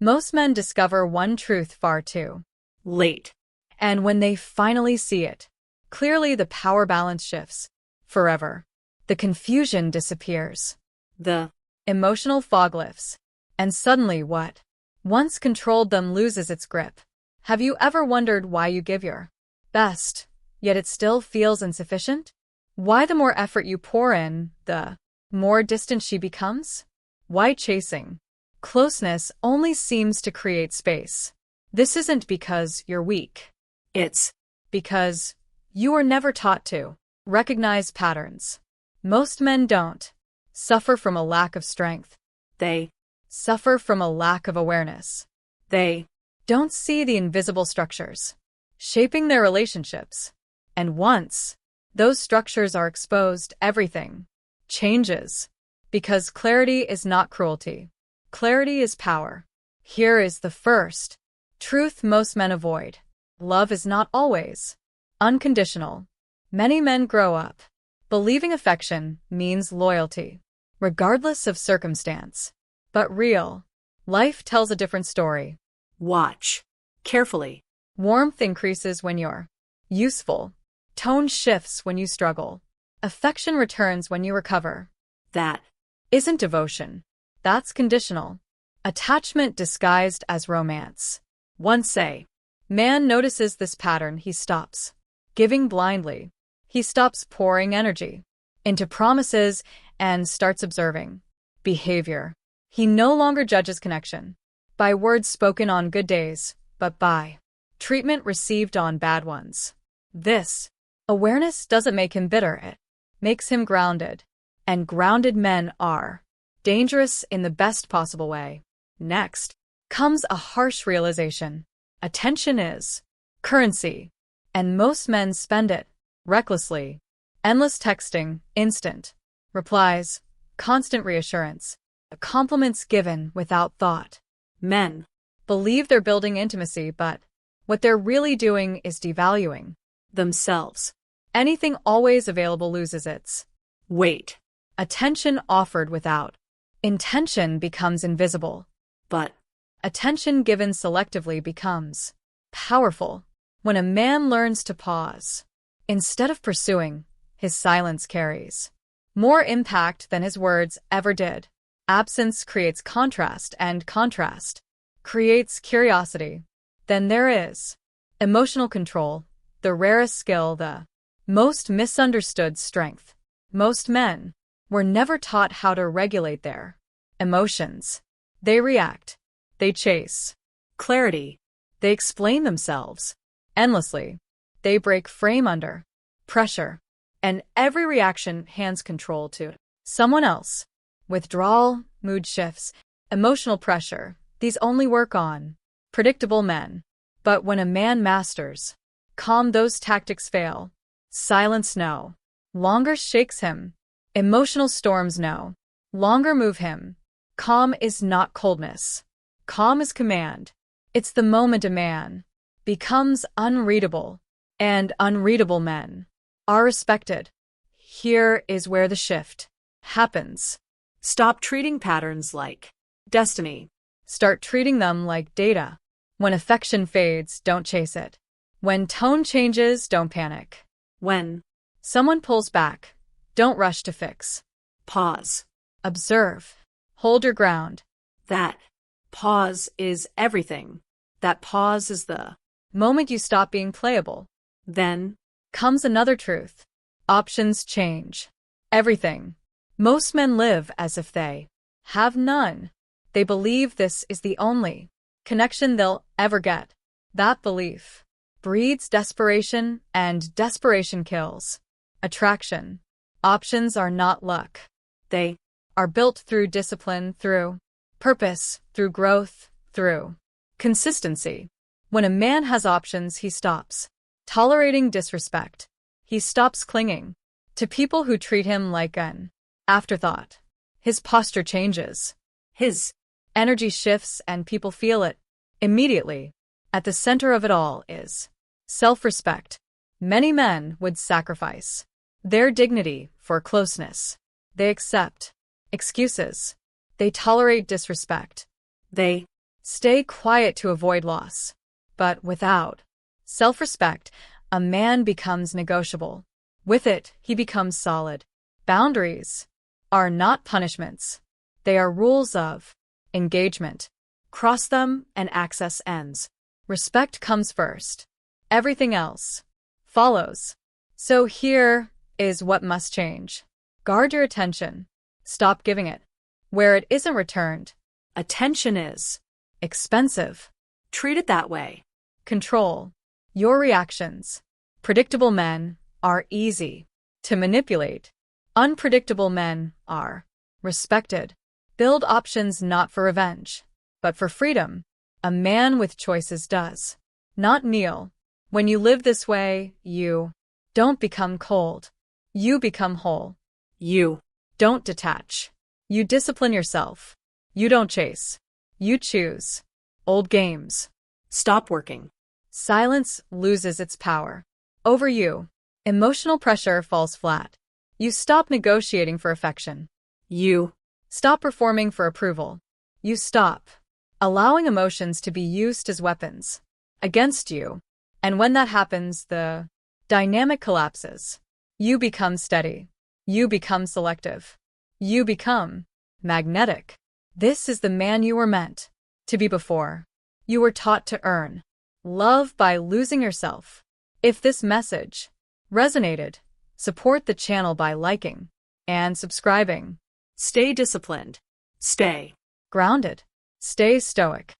Most men discover one truth far too late. and when they finally see it, clearly the power balance shifts forever. The confusion disappears. The Emotional fog lifts. And suddenly what once controlled them loses its grip. Have you ever wondered why you give your best, yet it still feels insufficient? Why the more effort you pour in, the more distant she becomes? Why chasing closeness only seems to create space? This isn't because you're weak. it's Because you were never taught to recognize patterns. Most men don't suffer from a lack of strength. they Suffer from a lack of awareness. they Don't see the invisible structures shaping their relationships. And once those structures are exposed, everything changes. Because clarity is not cruelty. Clarity is power. Here is the first truth most men avoid. Love is not always unconditional. Many men grow up believing affection means loyalty, regardless of circumstance. But real life tells a different story. watch carefully. Warmth increases when you're useful. Tone shifts when you struggle. Affection returns when you recover. That Isn't devotion. That's conditional. Attachment disguised as romance. Once a man notices this pattern, he stops giving blindly. He stops pouring energy into promises and starts observing behavior. He no longer judges connection by words spoken on good days, but by treatment received on bad ones. This awareness doesn't make him bitter, it makes him grounded. And grounded men are dangerous in the best possible way. Next comes a harsh realization. Attention is currency, and most men spend it recklessly. Endless texting, instant replies, constant reassurance, compliments given without thought. men Believe they're building intimacy, but what they're really doing is devaluing themselves. anything always available loses its Wait, attention. Offered without intention becomes invisible. but Attention given selectively becomes powerful. When a man learns to pause instead of pursuing, his silence carries more impact than his words ever did. Absence creates contrast, and contrast creates curiosity. Then there is emotional control, the rarest skill, the most misunderstood strength. Most men were never taught how to regulate their emotions. They react. They chase clarity. They explain themselves endlessly. They break frame under pressure. And every reaction hands control to someone else. Withdrawal, mood shifts, emotional pressure, these only work on predictable men. But when a man masters calm, those tactics fail. Silence no longer shakes him. Emotional storms no longer move him. Calm is not coldness. Calm is command. It's the moment a man becomes unreadable, and unreadable men are respected. Here is where the shift happens. Stop treating patterns like destiny. Start treating them like data. When affection fades, don't chase it. When tone changes, don't panic. When Someone pulls back, don't rush to fix. pause. Observe. Hold your ground. That pause is everything. That pause is the Moment you stop being playable, then comes another truth. Options change everything. Most men live as if they have none. They believe this is the only connection they'll ever get. That belief breeds desperation, and desperation kills attraction. Options are not luck. they Are built through discipline, through purpose, through growth, through consistency. When a man has options, he stops tolerating disrespect. He stops clinging to people who treat him like an afterthought. His posture changes. his Energy shifts, and people feel it immediately. At the center of it all is self-respect. Many men would sacrifice their dignity for closeness. They accept excuses. They tolerate disrespect. they Stay quiet to avoid loss. But without self-respect, a man becomes negotiable. With it, he becomes solid. Boundaries are not punishments. They are rules of engagement. Cross them and access ends. Respect comes first. Everything else follows. So here is what must change. Guard your attention. Stop giving it where it isn't returned. Attention is Expensive. treat it that way. Control your reactions. Predictable men are easy to manipulate. Unpredictable men are respected. Build options not for revenge, but for freedom. A man with choices does not kneel. When you live this way, you don't become cold. You become whole. You Don't detach. You discipline yourself. You don't chase. You choose. Old games. stop working. Silence loses its power over you. Emotional pressure falls flat. You stop negotiating for affection. You Stop performing for approval. You stop allowing emotions to be used as weapons against you. And when that happens, the dynamic collapses. You become steady. You become selective. You become magnetic. This is the man you were meant to be before. You were taught to earn love by losing yourself. If this message resonated, support the channel by liking and subscribing. stay disciplined. Stay Grounded. Stay stoic.